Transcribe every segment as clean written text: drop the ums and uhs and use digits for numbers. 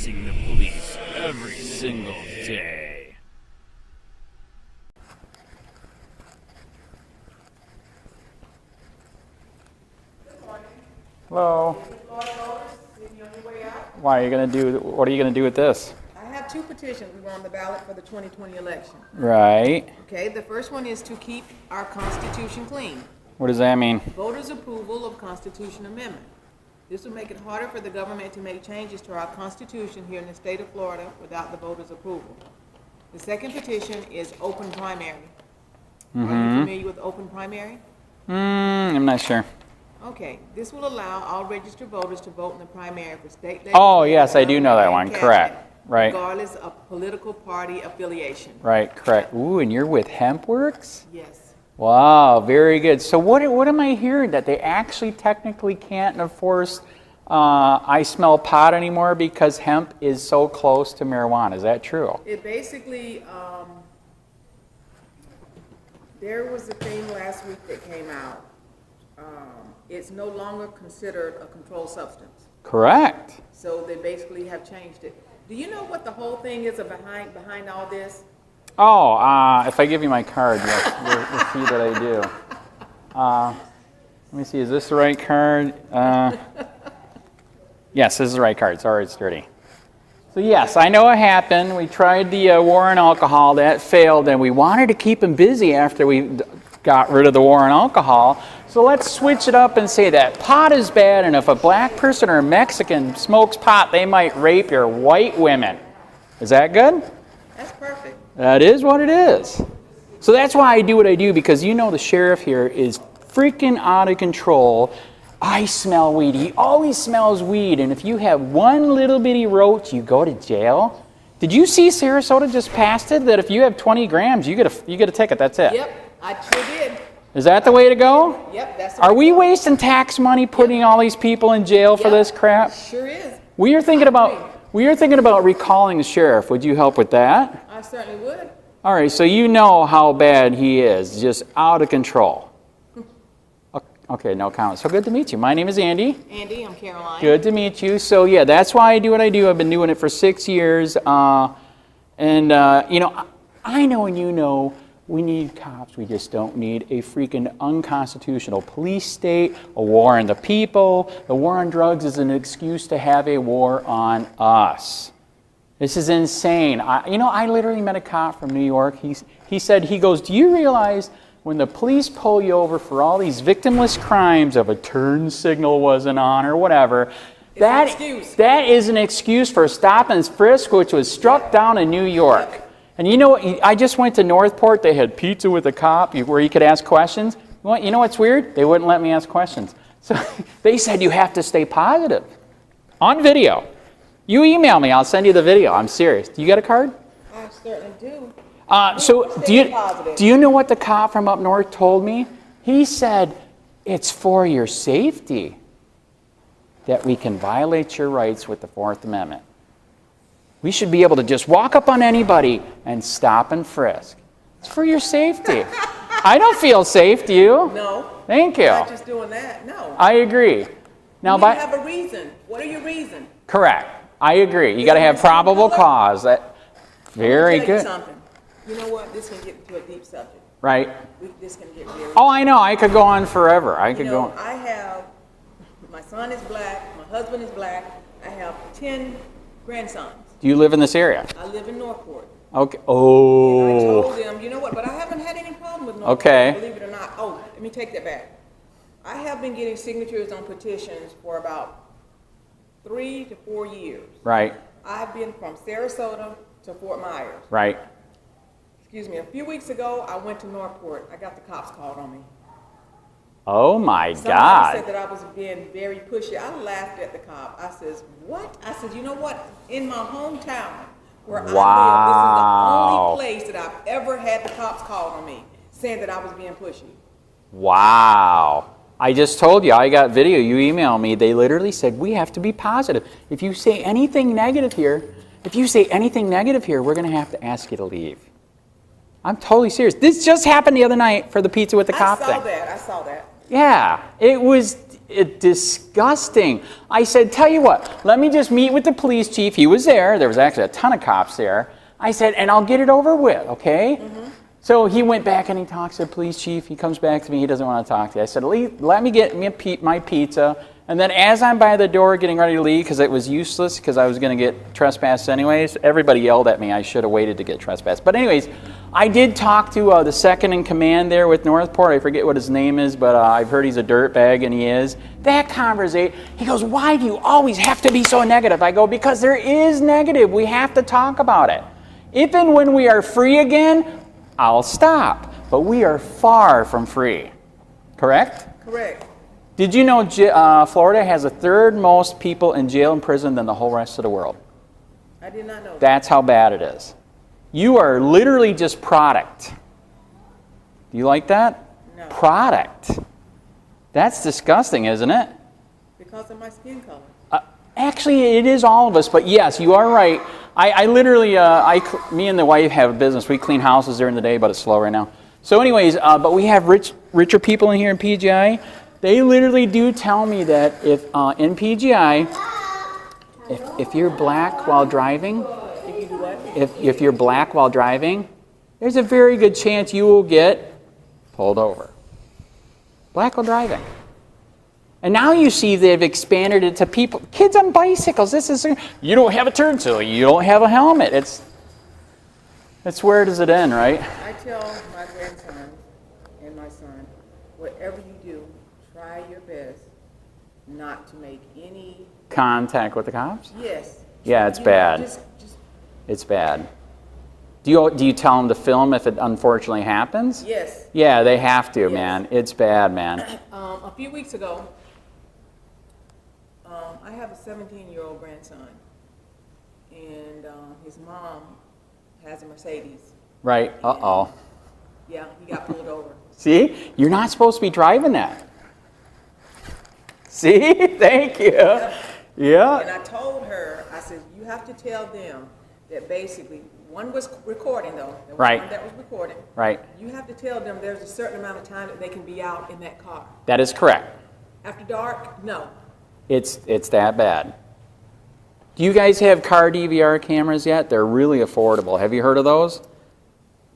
facing the police every single day. Hello. Why are you going to do? What are you going to do with this? I have two petitions we want on the ballot for the 2020 election. Right. Okay, the first one is to keep our Constitution clean. What does that mean? Voters' approval of Constitution Amendment. This will make it harder for the government to make changes to our Constitution here in the state of Florida without the voters' approval. The second petition is open primary. Are you familiar with open primary? I'm not sure. Okay, this will allow all registered voters to vote in the primary for state legislature. Oh, yes, I do know that one. Correct. Right. Regardless of political party affiliation. Right, correct. Ooh, and you're with HempWorks? Yes. Wow, very good. So what am I hearing? That they actually technically can't enforce I smell pot anymore because hemp is so close to marijuana. Is that true? It basically, there was a thing last week that came out. It's no longer considered a controlled substance. Correct. So they basically have changed it. Do you know what the whole thing is behind all this? Oh, if I give you my card, you'll see that I do. Let me see, is this the right card? Yes, this is the right card. Sorry, it's dirty. So yes, I know what happened. We tried the war on alcohol. That failed, and we wanted to keep them busy after we got rid of the war on alcohol. So let's switch it up and say that pot is bad, and if a black person or a Mexican smokes pot, they might rape your white women. Is that good? That's perfect. That is what it is. So that's why I do what I do, because you know the sheriff here is freaking out of control. I smell weed. He always smells weed, and if you have one little bitty roach, you go to jail. Did you see Sarasota just passed it that if you have 20 grams, you get a ticket? That's it. Yep, I sure did. Is that the way to go? Yep, that's the Are way we wasting tax money putting all these people in jail for this crap? Sure is. We are thinking about recalling the sheriff. Would you help with that? I certainly would. All right, so you know how bad he is, just out of control. Okay, no comment. So good to meet you. My name is Andy. Andy, I'm Caroline. Good to meet you. So yeah, that's why I do what I do. I've been doing it for 6 years. You know, I know and you know we need cops. We just don't need a freaking unconstitutional police state, a war on the people. The war on drugs is an excuse to have a war on us. This is insane. I literally met a cop from New York. He said, do you realize when the police pull you over for all these victimless crimes of a turn signal wasn't on or whatever, that is an excuse for a stop and frisk, which was struck down in New York. Yep. And you know what? I just went to Northport. They had pizza with a cop where you could ask questions. You know what's weird? They wouldn't let me ask questions. So they said you have to stay positive. On video. You email me. I'll send you the video. I'm serious. Do you got a card? I certainly do. So do you know what the cop from up north told me? He said, it's for your safety that we can violate your rights with the Fourth Amendment. We should be able to just walk up on anybody and stop and frisk. It's for your safety. I don't feel safe, do you? No. Thank you. Not just doing that, no. I agree. Now, you have a reason. What are your reasons? Correct. I agree. You got to have probable cause. Very good. Something. You know what? This can get into a deep subject. Right. This can get very. Oh, I know. I could go on forever. I have. My son is black. My husband is black. I have 10 grandsons. Do you live in this area? I live in Northport. Okay. Oh. And I told them, you know what? But I haven't had any problem with Northport. Okay. Believe it or not. Oh, let me take that back. I have been getting signatures on petitions for about 3 to 4 years. Right. I've been from Sarasota to Fort Myers. Right. Excuse me. A few weeks ago, I went to Northport. I got the cops called on me. Oh my God. Somebody said that I was being very pushy. I laughed at the cop. I says, what? I said, you know what? In my hometown where I live, this is the only place that I've ever had the cops called on me saying that I was being pushy. Wow. I just told you, I got video. You emailed me. They literally said, we have to be positive. If you say anything negative here, we're going to have to ask you to leave. I'm totally serious. This just happened the other night for the pizza with the cop thing. I saw that. Yeah, it was disgusting. I said, tell you what, let me just meet with the police chief. He was there. There was actually a ton of cops there. I said, and I'll get it over with, okay? So he went back and he talks to the police chief. He comes back to me. He doesn't want to talk to you. I said, let me get me my pizza. And then as I'm by the door getting ready to leave, because it was useless, because I was going to get trespassed anyways, everybody yelled at me. I should have waited to get trespassed. But anyways, I did talk to the second in command there with Northport. I forget what his name is, but I've heard he's a dirtbag, and he is. That conversation, he goes, why do you always have to be so negative? I go, because there is negative. We have to talk about it. If and when we are free again, I'll stop. But we are far from free. Correct? Correct. Did you know Florida has the third most people in jail and prison than the whole rest of the world? I did not know that. That's how bad it is. You are literally just product. Do you like that? No. Product. That's disgusting, isn't it? Because of my skin color. Actually, it is all of us, but yes, you are right. I literally, me and the wife have a business. We clean houses during the day, but it's slow right now. So anyways, but we have richer people in here in PGI. They literally do tell me that if in PGI, if you're black while driving, if you're black while driving, there's a very good chance you will get pulled over. Black while driving. And now you see they've expanded it to people, kids on bicycles. This is, you don't have a turn signal, you don't have a helmet. It's where does it end, right? I tell my grandson and my son, whatever you do, try your best not to make any contact with the cops? Yes. Yeah, it's bad. It's bad. Do you tell them to film if it unfortunately happens? Yes. Yeah, they have to, Yes. man. It's bad, man. A few weeks ago, I have a 17-year-old grandson, and his mom has a Mercedes. Right. Uh-oh. Yeah, he got pulled over. See? You're not supposed to be driving that. See? Thank you. Yeah. And I told her, I said, you have to tell them that basically, one was recording though. There was Right. one that was recording. Right. You have to tell them there's a certain amount of time that they can be out in that car. That is correct. After dark, no. It's that bad. Do you guys have car DVR cameras yet? They're really affordable. Have you heard of those?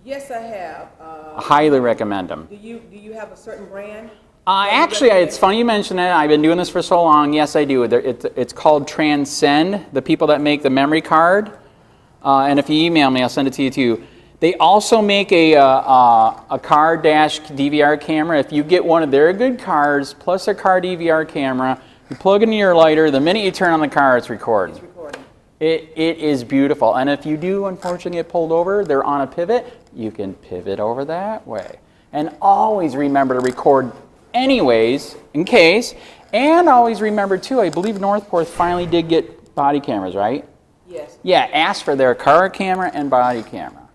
Yes, I have. I highly recommend them. Do you have a certain brand? Actually, it's funny you mention it. I've been doing this for so long. Yes, I do. It's called Transcend, the people that make the memory card. And if you email me, I'll send it to you too. They also make a car dash DVR camera. If you get one of their good cars plus a car DVR camera, you plug it into your lighter. The minute you turn on the car, it's recording. It's recording. It is beautiful. And if you do, unfortunately, get pulled over, they're on a pivot. You can pivot over that way. And always remember to record anyways, in case. And always remember, too, I believe Northport finally did get body cameras, right? Yes. Yeah, ask for their car camera and body camera.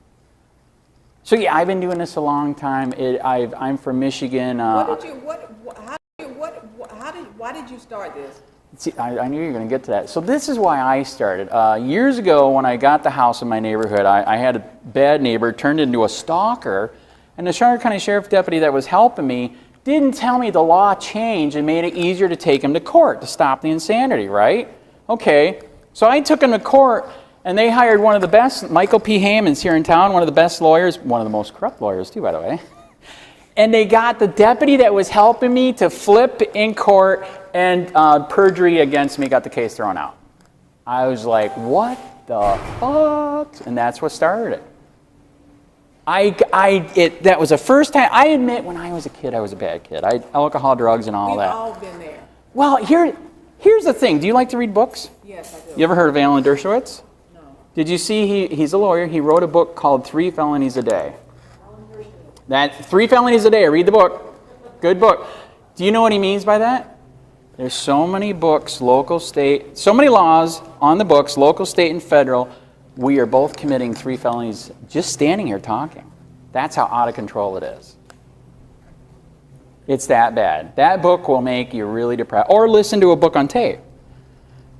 So yeah, I've been doing this a long time. I'm from Michigan. Why did you start this? See, I knew you were going to get to that. So this is why I started. Years ago, when I got the house in my neighborhood, I had a bad neighbor turned into a stalker, and the Charlotte County Sheriff deputy that was helping me didn't tell me the law changed and made it easier to take him to court to stop the insanity, right? Okay, so I took him to court, and they hired one of the best, Michael P. Hammonds here in town, one of the best lawyers, one of the most corrupt lawyers too, by the way. And they got the deputy that was helping me to flip in court, and perjury against me, got the case thrown out. I was like, what the fuck? And that's what started it. That was the first time. I admit, when I was a kid, I was a bad kid. Alcohol, drugs, and all that. We've all been there. Well, here's the thing. Do you like to read books? Yes, I do. You ever heard of Alan Dershowitz? No. Did you see he's a lawyer. He wrote a book called 3 Felonies a Day. That 3 Felonies a Day. Read the book. Good book. Do you know what he means by that? There's so many books, local, state, so many laws on the books, local, state, and federal. We are both committing 3 felonies just standing here talking. That's how out of control it is. It's that bad. That book will make you really depressed. Or listen to a book on tape,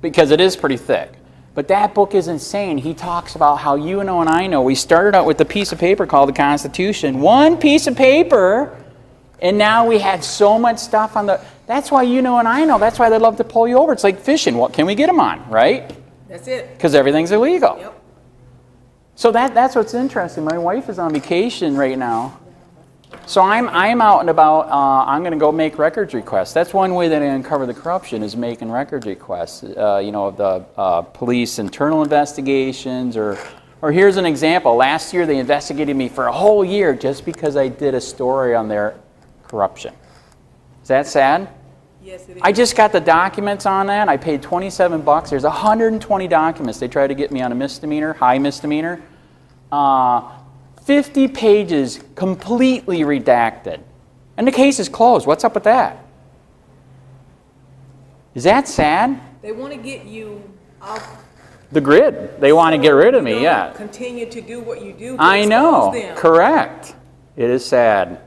because it is pretty thick. But that book is insane. He talks about how you know and I know. We started out with a piece of paper called the Constitution. One piece of paper And now we had so much stuff on the, that's why you know and I know, that's why they love to pull you over. It's like fishing. What can we get them on, right? That's it. Because everything's illegal. Yep. So that's what's interesting. My wife is on vacation right now. So I'm out and about. I'm going to go make records requests. That's one way that I uncover the corruption is making records requests. You know, of the police internal investigations, or here's an example. Last year they investigated me for a whole year just because I did a story on their corruption. Is that sad? Yes, it is. I just got the documents on that. I paid $27. There's 120 documents. They tried to get me on a misdemeanor, high misdemeanor. 50 pages completely redacted. And the case is closed. What's up with that? Is that sad? They want to get you off the grid. They want to get rid of me, yeah. Continue to do what you do. I know. Them. Correct. It is sad.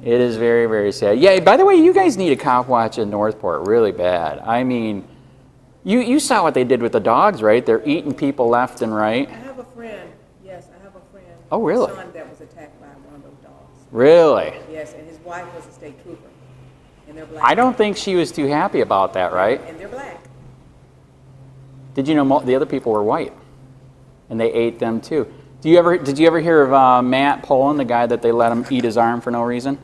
It is very, very sad. Yeah, by the way, you guys need a Copwatch in Northport really bad. I mean, you saw what they did with the dogs, right? They're eating people left and right. I have a friend. Yes, I have a friend. Oh, really? Son that was attacked by one of those dogs. Really? Yes, and his wife was a state trooper. And they're black. I don't think she was too happy about that, right? And they're black. Did you know the other people were white? And they ate them too. Did you ever hear of Matt Poland, the guy that they let him eat his arm for no reason?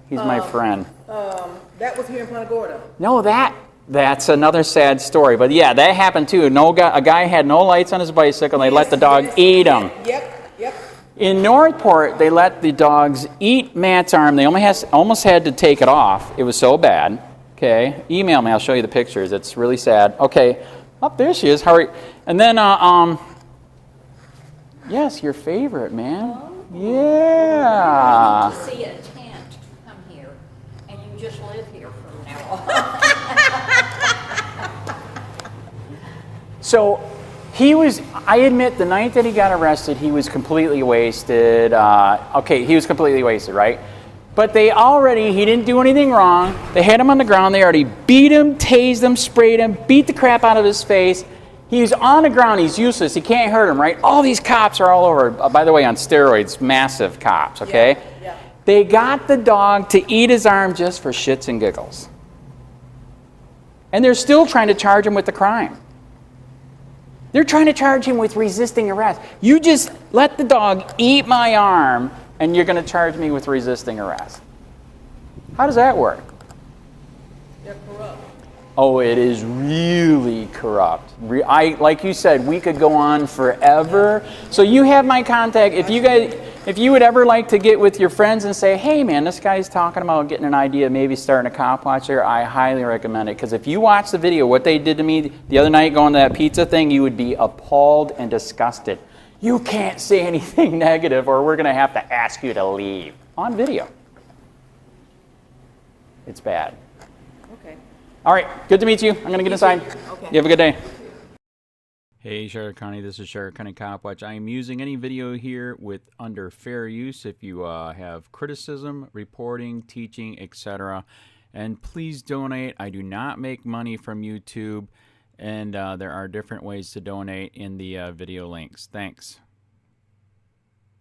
He's my friend. That was here in Punta Gorda. No, that's another sad story. But yeah, that happened too. A guy had no lights on his bicycle, and they let the dog eat him. Yep. In Northport, they let the dogs eat Matt's arm. They almost had to take it off. It was so bad. Okay, email me. I'll show you the pictures. It's really sad. Okay, there she is. Hurry. And then, yes, your favorite, man. Oh. Yeah. To see a tent come here, and you just live here from now on. So I admit the night that he got arrested, he was completely wasted. Okay, he was completely wasted, right? But he didn't do anything wrong. They had him on the ground. They already beat him, tased him, sprayed him, beat the crap out of his face. He's on the ground. He's useless. He can't hurt him, right? All these cops are all over. By the way, on steroids, massive cops, okay? Yeah. They got the dog to eat his arm just for shits and giggles. And they're still trying to charge him with the crime. They're trying to charge him with resisting arrest. You just let the dog eat my arm, and you're going to charge me with resisting arrest. How does that work? They're corrupt. Oh, it is really corrupt. Like you said, we could go on forever. So you have my contact. If you would ever like to get with your friends and say, hey man, this guy's talking about getting an idea, maybe starting a Copwatch here, I highly recommend it. Because if you watch the video, what they did to me the other night going to that pizza thing, you would be appalled and disgusted. You can't say anything negative or we're going to have to ask you to leave. On video. It's bad. Okay. All right, good to meet you. I'm going to get inside. Okay. You have a good day. Hey, Charlotte County, this is Charlotte County Copwatch. I am using any video here under fair use if you have criticism, reporting, teaching, etc. And please donate. I do not make money from YouTube, and there are different ways to donate in the video links. Thanks.